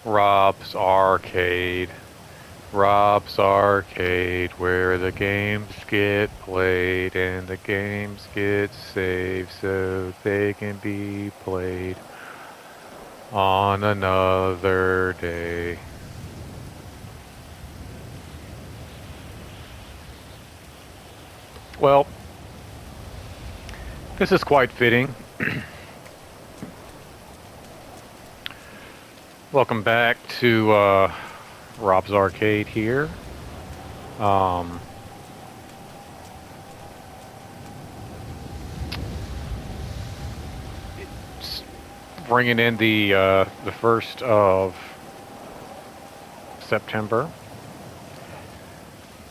Rob's Arcade. Rob's Arcade, where the games get played and the games get saved so they can be played on another day. Well, this is quite fitting. Welcome back to Rob's Arcade here. Um, it's bringing in the 1st of September,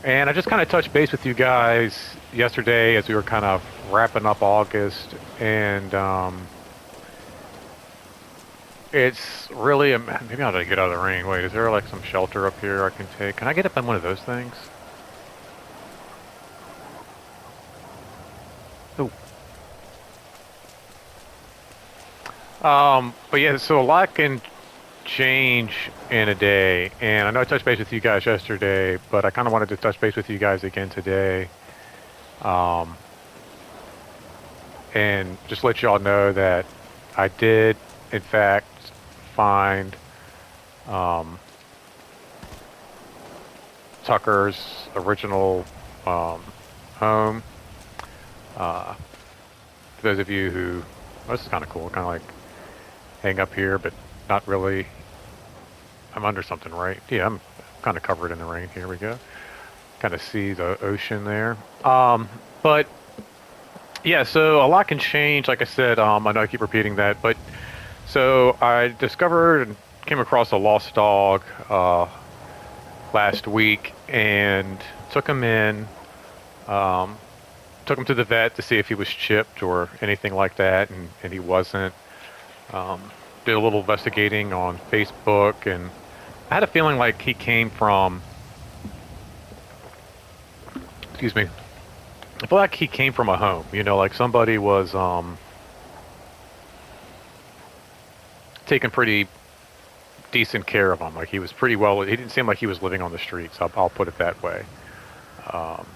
and I just kind of touched base with you guys yesterday as we were kind of wrapping up August, and it's really maybe I ought to get out of the rain. Wait, is there like some shelter up here I can take? Can I get up on one of those things? Oh. But yeah, so a lot can change in a day, and I know I touched base with you guys yesterday, but I kind of wanted to touch base with you guys again today, um, and just let y'all know that I did, in fact, find um, Tucker's original um, home. Uh, for those of you who, oh, this is kind of cool, kind of like hang up here, but not really. I'm under something, right? Yeah, I'm kind of covered in the rain. Here we go. Kind of see the ocean there. But yeah, so a lot can change. Like I said, I know I keep repeating that, but so I discovered and came across a lost dog last week and took him in. Um, Took him to the vet to see if he was chipped or anything like that, and he wasn't. Um, did a little investigating on Facebook, and I had a feeling like he came from, excuse me, I feel like he came from a home, like somebody was taking pretty decent care of him. Like he was pretty well, he didn't seem like he was living on the streets, I'll put it that way. Um,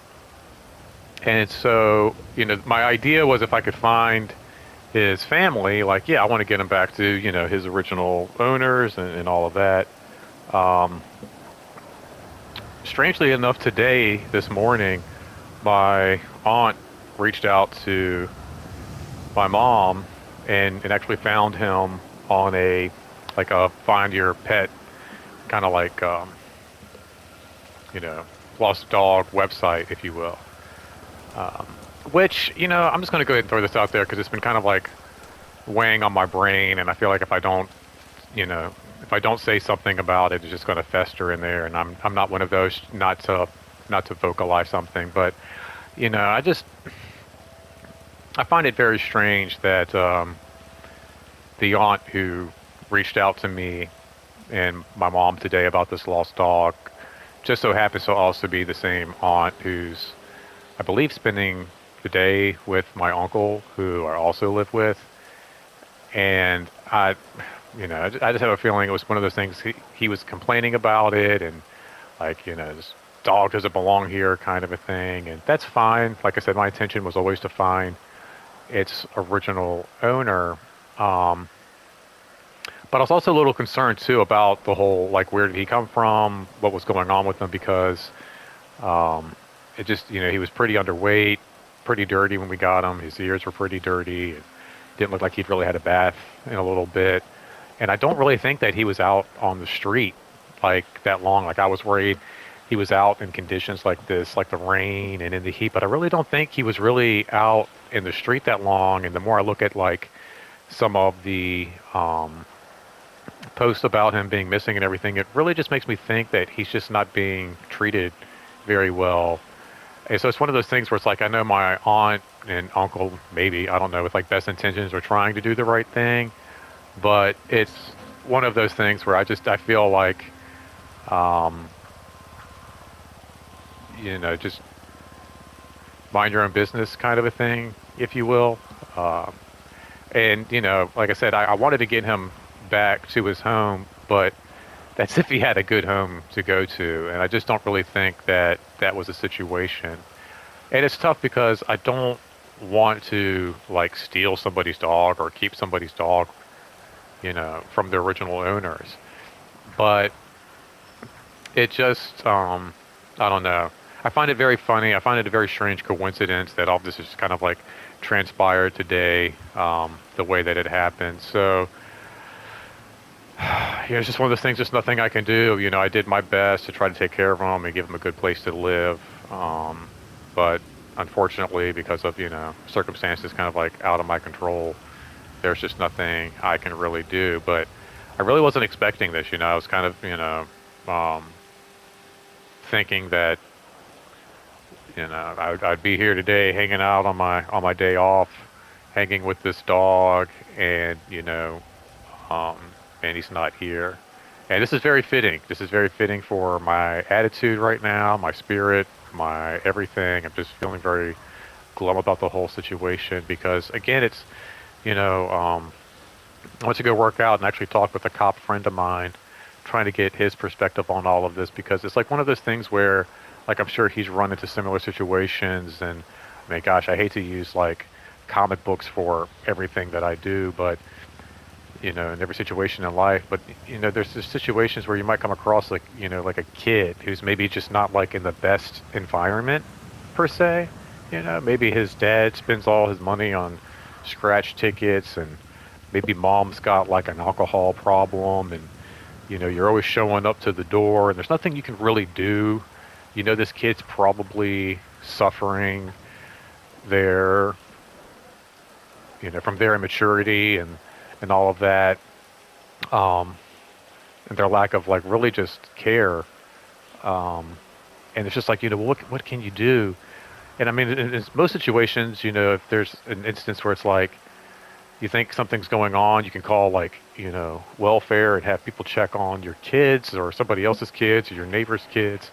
and so, my idea was if I could find his family, like, yeah, I want to get him back to, his original owners and all of that. Um, Strangely enough, this morning, my aunt reached out to my mom and actually found him on a find your pet kind of like, you know, lost dog website, if you will. Um, which, I'm just going to go ahead and throw this out there because it's been kind of like weighing on my brain, and I feel like if I don't, if I don't say something about it, it's just going to fester in there. And I'm not one of those not to vocalize something, but I find it very strange that the aunt who reached out to me and my mom today about this lost dog just so happens to also be the same aunt who's, I believe, spending the day with my uncle, who I also live with. And I just have a feeling it was one of those things. He was complaining about it, and like, this dog doesn't belong here, kind of a thing. And that's fine. Like I said, my intention was always to find its original owner. But I was also a little concerned too about the whole, like, where did he come from, what was going on with him, because it just, he was pretty underweight, pretty dirty when we got him. His ears were pretty dirty. It didn't look like he'd really had a bath in a little bit. And I don't really think that he was out on the street like that long. Like, I was worried he was out in conditions like this, like the rain and in the heat, but I really don't think he was really out in the street that long. And the more I look at like some of the posts about him being missing and everything, it really just makes me think that he's just not being treated very well. And so it's one of those things where it's like, I know my aunt and uncle, maybe, I don't know, with like best intentions, are trying to do the right thing, but it's one of those things where I feel like, um, just mind your own business kind of a thing, if you will. And, like I said, I wanted to get him back to his home, but that's if he had a good home to go to, and I just don't really think that that was a situation. And it's tough because I don't want to like steal somebody's dog or keep somebody's dog, from the original owners. But it just, I don't know. I find it very funny. I find it a very strange coincidence that all this is kind of like transpired today, the way that it happened. So, yeah, it's just one of those things. Just nothing I can do. I did my best to try to take care of him and give him a good place to live. But unfortunately, because of circumstances kind of like out of my control, there's just nothing I can really do. But I really wasn't expecting this. I was kind of um, thinking that I'd be here today, hanging out on my day off, hanging with this dog, and um, and he's not here. And this is very fitting. This is very fitting for my attitude right now, my spirit, my everything. I'm just feeling very glum about the whole situation because, again, it's, I went to go work out and actually talk with a cop friend of mine, trying to get his perspective on all of this because it's like one of those things where, like, I'm sure he's run into similar situations. And I mean, gosh, I hate to use like comic books for everything that I do, but in every situation in life. But there's just situations where you might come across like like a kid who's maybe just not like in the best environment per se. Maybe his dad spends all his money on scratch tickets, and maybe mom's got like an alcohol problem, and you're always showing up to the door, and there's nothing you can really do. This kid's probably suffering their from their immaturity and all of that, and their lack of like really just care. And it's just like, what can you do? And I mean, in most situations, if there's an instance where it's like you think something's going on, you can call like, welfare and have people check on your kids or somebody else's kids or your neighbor's kids.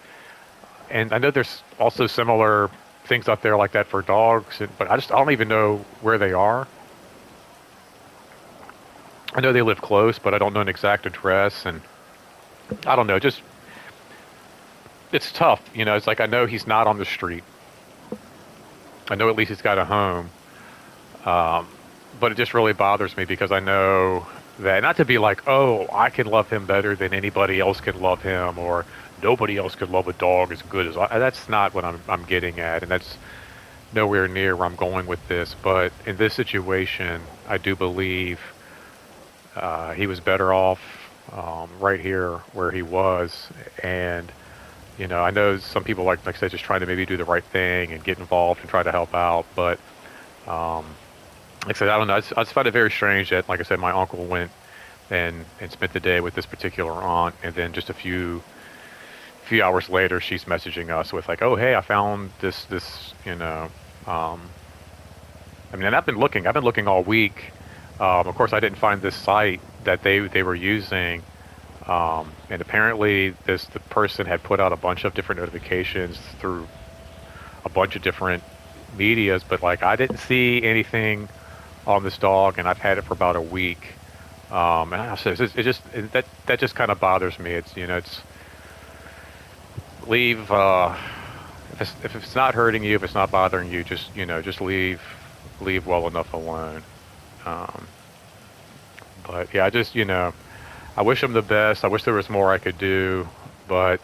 And I know there's also similar things out there like that for dogs, but I don't even know where they are. I know they live close, but I don't know an exact address, and I don't know. Just it's tough, It's like I know he's not on the street. I know at least he's got a home, but it just really bothers me because I know that not to be like, oh, I can love him better than anybody else can love him, or nobody else could love a dog as good as I. That's not what I'm getting at, and that's nowhere near where I'm going with this. But in this situation, I do believe he was better off right here where he was. And I know some people like I said, just trying to maybe do the right thing and get involved and try to help out. But like I said, I don't know. I just find it very strange that, like I said, my uncle went and spent the day with this particular aunt, and then just a few hours later, she's messaging us with like, "Oh, hey, I found this." I mean, and I've been looking all week. Of course, I didn't find this site that they were using, and apparently the person had put out a bunch of different notifications through a bunch of different medias, but like I didn't see anything on this dog, and I've had it for about a week. And that just kind of bothers me. It's leave if it's not hurting you, if it's not bothering you, just leave well enough alone. Um, but yeah, I wish him the best. I wish there was more I could do, but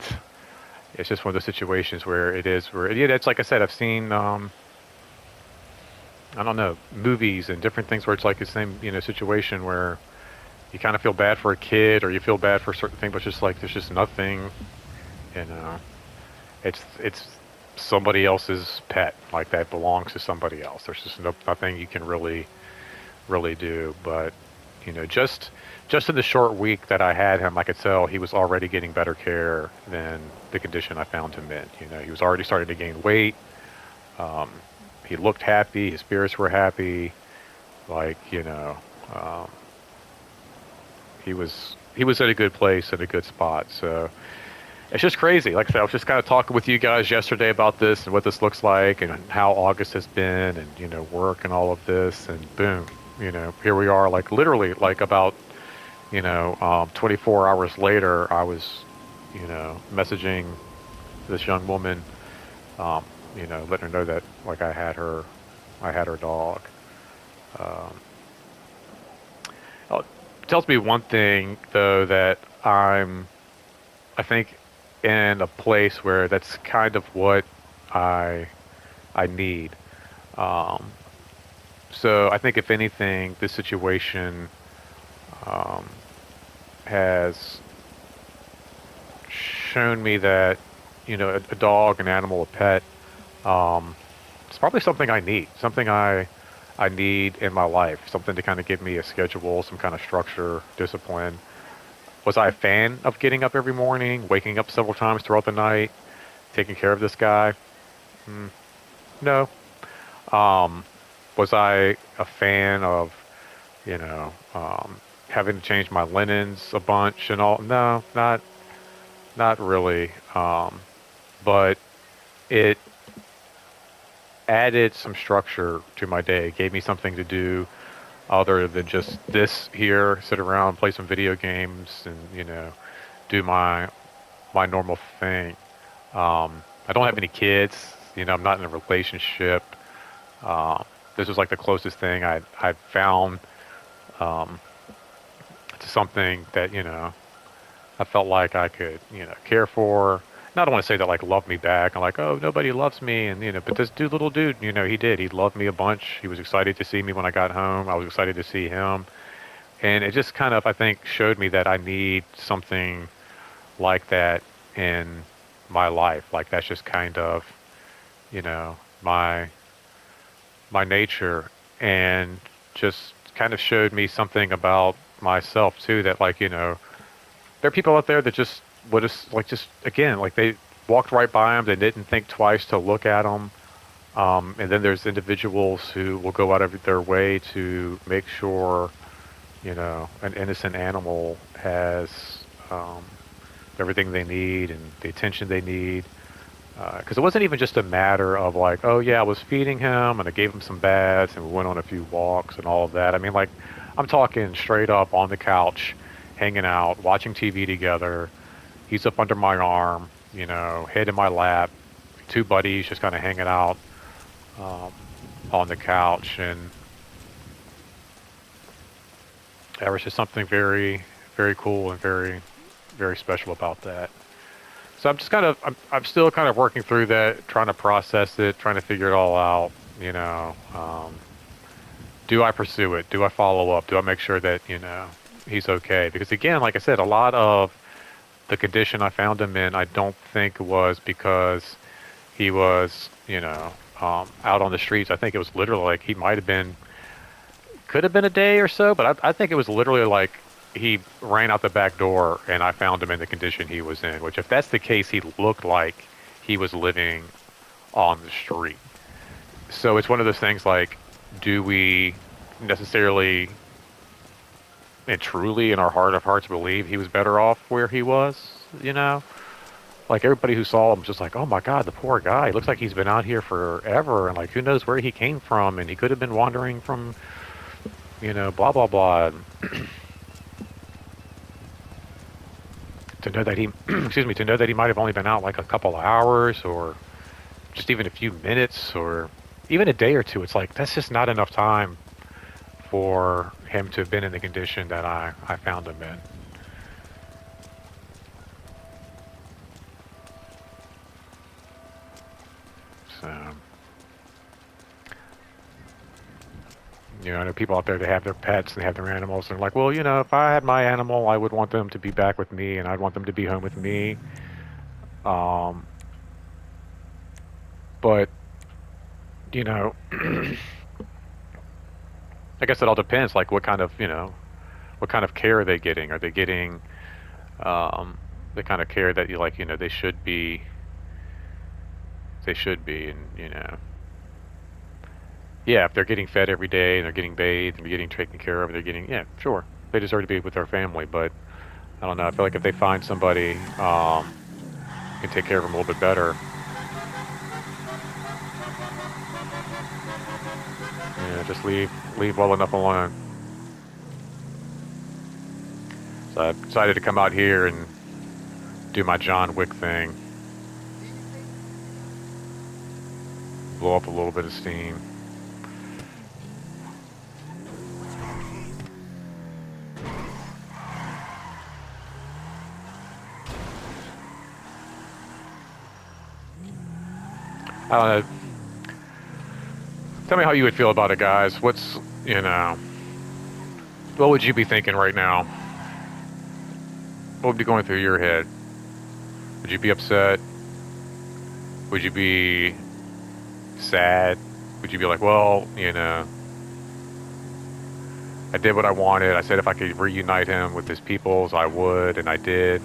it's just one of those situations where it's like I said, I've seen I don't know, movies and different things where it's like the same situation where you kind of feel bad for a kid or you feel bad for a certain thing, but just like there's just nothing, you know, it's somebody else's pet, like that belongs to somebody else. There's just nothing you can really do. But just in the short week that I had him, I could tell he was already getting better care than the condition I found him in. He was already starting to gain weight. Um, he looked happy. His spirits were happy. Like, um, he was at a good place, at a good spot. So it's just crazy. Like I said, I was just kind of talking with you guys yesterday about this and what this looks like and how August has been and, work and all of this. And boom, here we are, like literally like about 24 hours later, I was, messaging this young woman, um, letting her know that like I had her dog. Um, it tells me one thing though that I think, in a place where that's kind of what I I need. Um, so I think if anything, this situation um, has shown me that a dog, an animal, a pet, um, it's probably something I need, something I need in my life, something to kind of give me a schedule, some kind of structure, discipline. Was I a fan of getting up every morning, waking up several times throughout the night, taking care of this guy? Mm, no. Um, was I a fan of, having to change my linens a bunch and all? No, not really. But it added some structure to my day. It gave me something to do other than just this here, sit around, play some video games, and do my normal thing. I don't have any kids. I'm not in a relationship. Um, this was like the closest thing I found um, to something that I felt like I could care for. And I don't want to say that like love me back. I'm like, oh, nobody loves me, and but this little dude, he did. He loved me a bunch. He was excited to see me when I got home. I was excited to see him, and it just kind of I think showed me that I need something like that in my life. Like that's just kind of my nature, and just kind of showed me something about myself too. That like there are people out there that just would just like just again like they walked right by them. They didn't think twice to look at them. And then there's individuals who will go out of their way to make sure an innocent animal has um, everything they need and the attention they need. Because it wasn't even just a matter of like, oh yeah, I was feeding him and I gave him some baths and we went on a few walks and all of that. I mean, like, I'm talking straight up on the couch, hanging out, watching TV together. He's up under my arm, head in my lap, two buddies just kind of hanging out um, on the couch, and there was just something very, very cool and very, very special about that. So I'm just I'm still kind of working through that, trying to process it, trying to figure it all out. Do I pursue it? Do I follow up? Do I make sure that he's okay? Because again, like I said, a lot of the condition I found him in, I don't think was because he was out on the streets. I think it was literally like he might have been, could have been a day or so, but I think it was literally like he ran out the back door and I found him in the condition he was in, which if that's the case, he looked like he was living on the street. So it's one of those things like, do we necessarily and truly in our heart of hearts believe he was better off where he was? Like everybody who saw him was just like, oh my God, the poor guy. He looks like he's been out here forever and like who knows where he came from, and he could have been wandering from, blah blah blah. To know that he excuse me, to know that he might have only been out like a couple of hours or just even a few minutes or even a day or two, it's like that's just not enough time for him to have been in the condition that I found him in. So I know people out there that have their pets and they have their animals, and they're like, well, if I had my animal, I would want them to be back with me, and I'd want them to be home with me. Um, but you know, I guess it all depends. Like, what kind of care are they getting? Are they getting um, the kind of care that you like? They should be, and yeah, if they're getting fed every day and they're getting bathed and they're getting taken care of, they're getting, yeah, sure, they deserve to be with their family. But I don't know. I feel like if they find somebody who can take care of them a little bit better, just leave well enough alone. So I decided to come out here and do my John Wick thing. Blow up a little bit of steam. I don't know. Tell me how you would feel about it, guys. What's, you know, what would you be thinking right now? What would be going through your head? Would you be upset? Would you be sad? Would you be like, well, you know, I did what I wanted. I said if I could reunite him with his peoples, I would, and I did.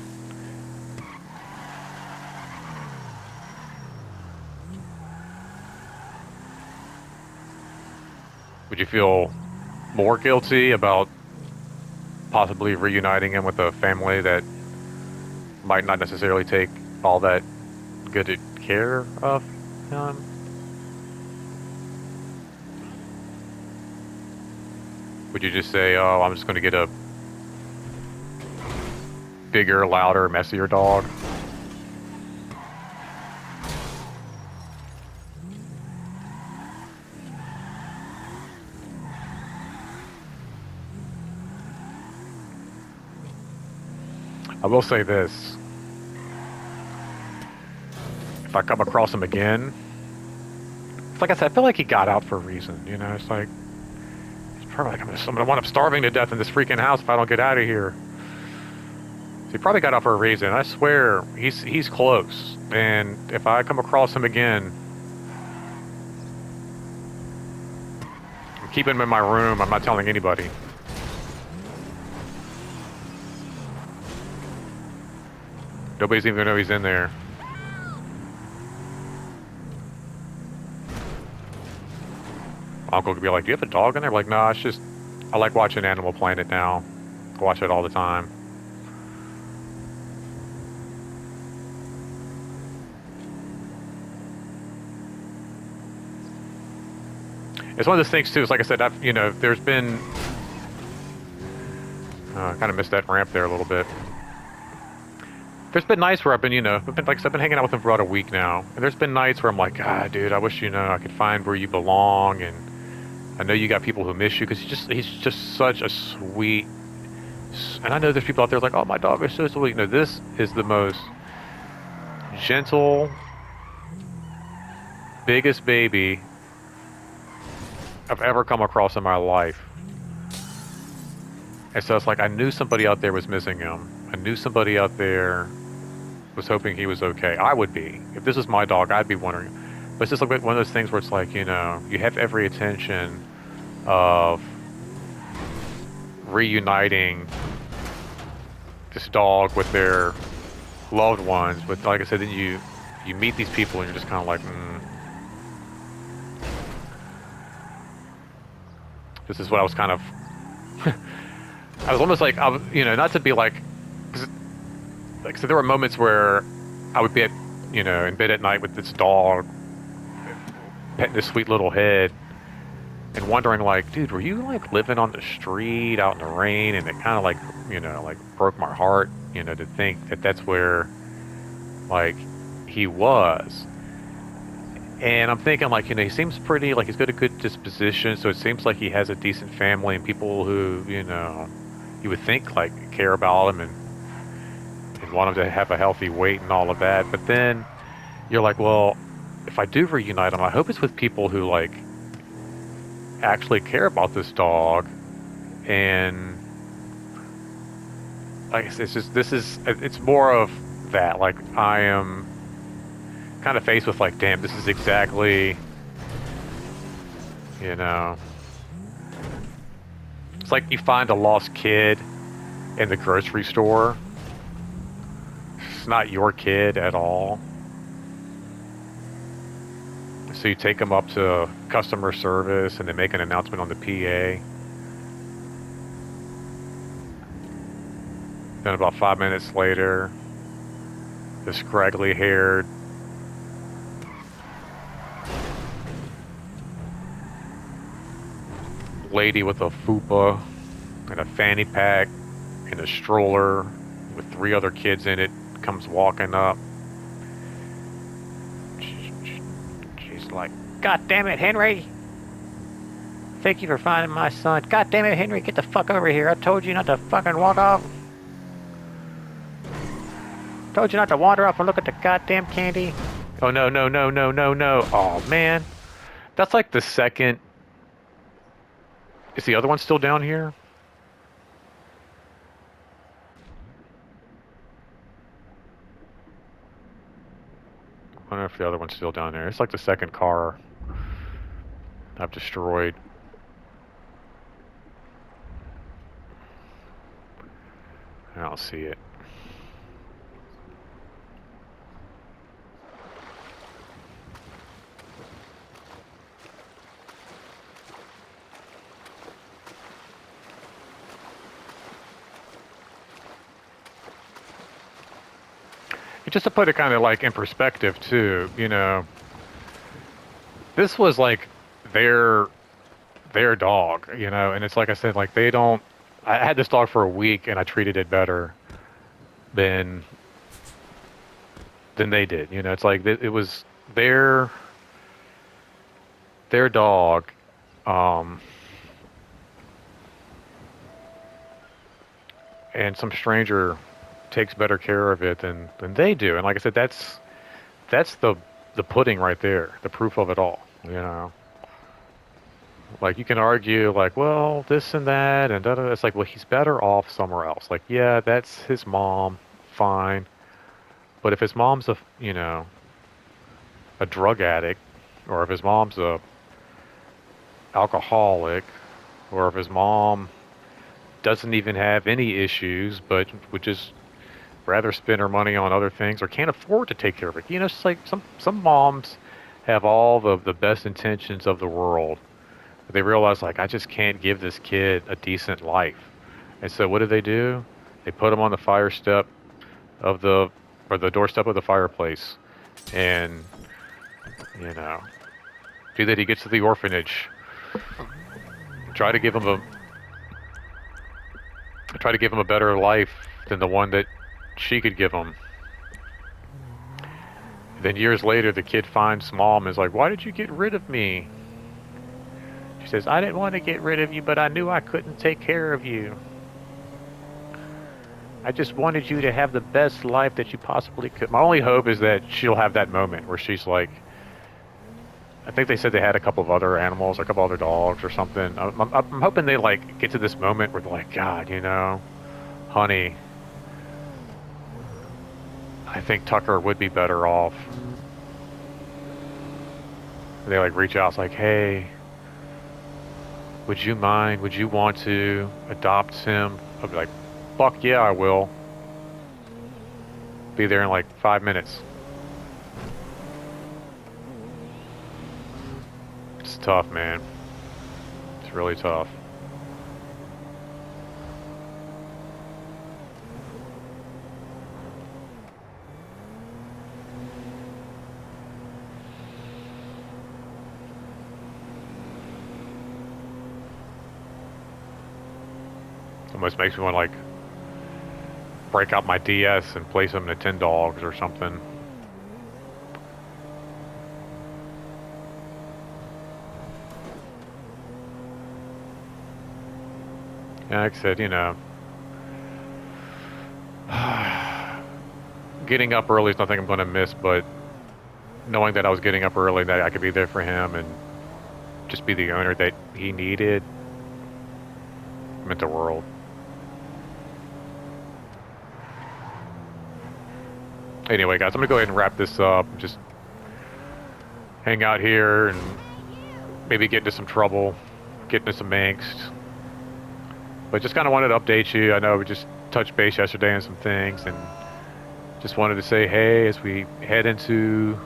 Would you feel more guilty about possibly reuniting him with a family that might not necessarily take all that good care of him? Would you just say, oh, I'm just going to get a bigger, louder, messier dog? I will say this. If I come across him again, it's like I said, I feel like he got out for a reason, you know? It's like, he's probably like, I'm gonna wind up starving to death in this freaking house if I don't get out of here. So he probably got out for a reason. I swear, he's close. And if I come across him again, I'm keeping him in my room. I'm not telling anybody. Nobody's even gonna know he's in there. My uncle could be like, do you have a dog in there? I'm like, no, it's just, I like watching Animal Planet now. I watch it all the time. It's one of those things too, it's like I said, you know, there's been, I kind of missed that ramp there a little bit. There's been nights where I've been, you know, I've been hanging out with him for about a week now. And there's been nights where I'm like, dude, I wish, you know, I could find where you belong. And I know you got people who miss you because he's just such a sweet. And I know there's people out there like, oh, my dog is so sweet. No, this is the most gentle, biggest baby I've ever come across in my life. And so it's like I knew somebody out there was missing him. I knew somebody out there was hoping he was okay. I would be. If this was my dog, I'd be wondering. But it's just like one of those things where it's like, you know, you have every intention of reuniting this dog with their loved ones. But like I said, then you meet these people and you're just kind of like, This is what I was kind of... I was almost like, you know, not to be like... Like, so there were moments where I would be at, you know, in bed at night with this dog, petting this sweet little head, and wondering, like, dude, were you, like, living on the street out in the rain? And it kind of, like, you know, like, broke my heart, you know, to think that that's where, like, he was. And I'm thinking, like, you know, he seems pretty, like, he's got a good disposition, so it seems like he has a decent family and people who, you know, you would think, like, care about him and want him to have a healthy weight and all of that. But then you're like, well, if I do reunite him, I hope it's with people who, like, actually care about this dog. And like it's just, it's more of that. Like, I am kind of faced with, like, damn, this is exactly, you know, it's like you find a lost kid in the grocery store. It's not your kid at all. So you take them up to customer service and they make an announcement on the PA. Then about 5 minutes later, the scraggly haired lady with a fupa and a fanny pack in a stroller with 3 other kids in it, comes walking up. She's like, "God damn it, Henry! Thank you for finding my son. God damn it, Henry, get the fuck over here. I told you not to fucking walk off. Told you not to wander off and look at the goddamn candy." Oh, no, no, no, no, no, no. Oh, man. That's like the second... Is the other one still down here? I wonder if the other one's still down there. It's like the second car I've destroyed. I don't see it. Just to put it kind of like in perspective too, you know, this was like their dog, you know, and it's like I said, like they don't. I had this dog for a week and I treated it better than they did. You know, it's like it was their dog, and some stranger takes better care of it than they do. And like I said, that's the pudding right there, the proof of it all. You know, like you can argue like, well, this and that and da da. It's like, well, he's better off somewhere else. Like, yeah, that's his mom, fine. But if his mom's a drug addict, or if his mom's a alcoholic, or if his mom doesn't even have any issues, but would just rather spend her money on other things or can't afford to take care of it. You know, it's like some moms have all the best intentions of the world. But they realize, like, I just can't give this kid a decent life. And so what do? They put him on the fire step of the doorstep of the fireplace. And, you know, see that he gets to the orphanage. Try to give him a better life than the one that she could give him. Then years later, the kid finds mom and is like, "Why did you get rid of me?" She says, "I didn't want to get rid of you, but I knew I couldn't take care of you. I just wanted you to have the best life that you possibly could." My only hope is that she'll have that moment where she's like, I think they said they had a couple of other animals, or a couple other dogs or something. I'm hoping they like get to this moment where they're like, "God, you know, honey, I think Tucker would be better off." They like reach out, it's like, "Hey, would you mind? Would you want to adopt him?" I'll be like, "Fuck yeah, I will. Be there in like 5 minutes." It's tough, man. It's really tough. Almost makes me want to like break out my DS and play some Nintendogs or something. Yeah, like I said, you know, getting up early is nothing I'm going to miss, but knowing that I was getting up early, that I could be there for him and just be the owner that he needed, meant the world. Anyway, guys, I'm going to go ahead and wrap this up. Just hang out here and maybe get into some trouble, get into some angst. But just kind of wanted to update you. I know we just touched base yesterday on some things, and just wanted to say, hey, as we head into,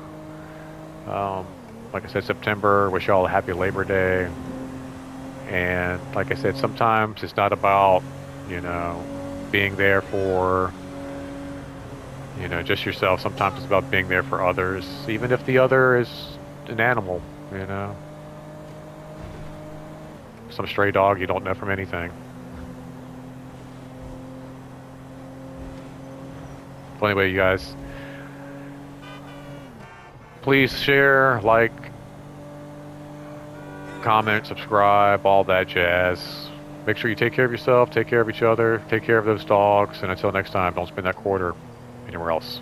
like I said, September, wish y'all a happy Labor Day. And like I said, sometimes it's not about, you know, being there for, you know, just yourself. Sometimes it's about being there for others, even if the other is an animal, you know. Some stray dog you don't know from anything. Well, anyway, you guys, please share, like, comment, subscribe, all that jazz. Make sure you take care of yourself, take care of each other, take care of those dogs, and until next time, don't spend that quarter anywhere else.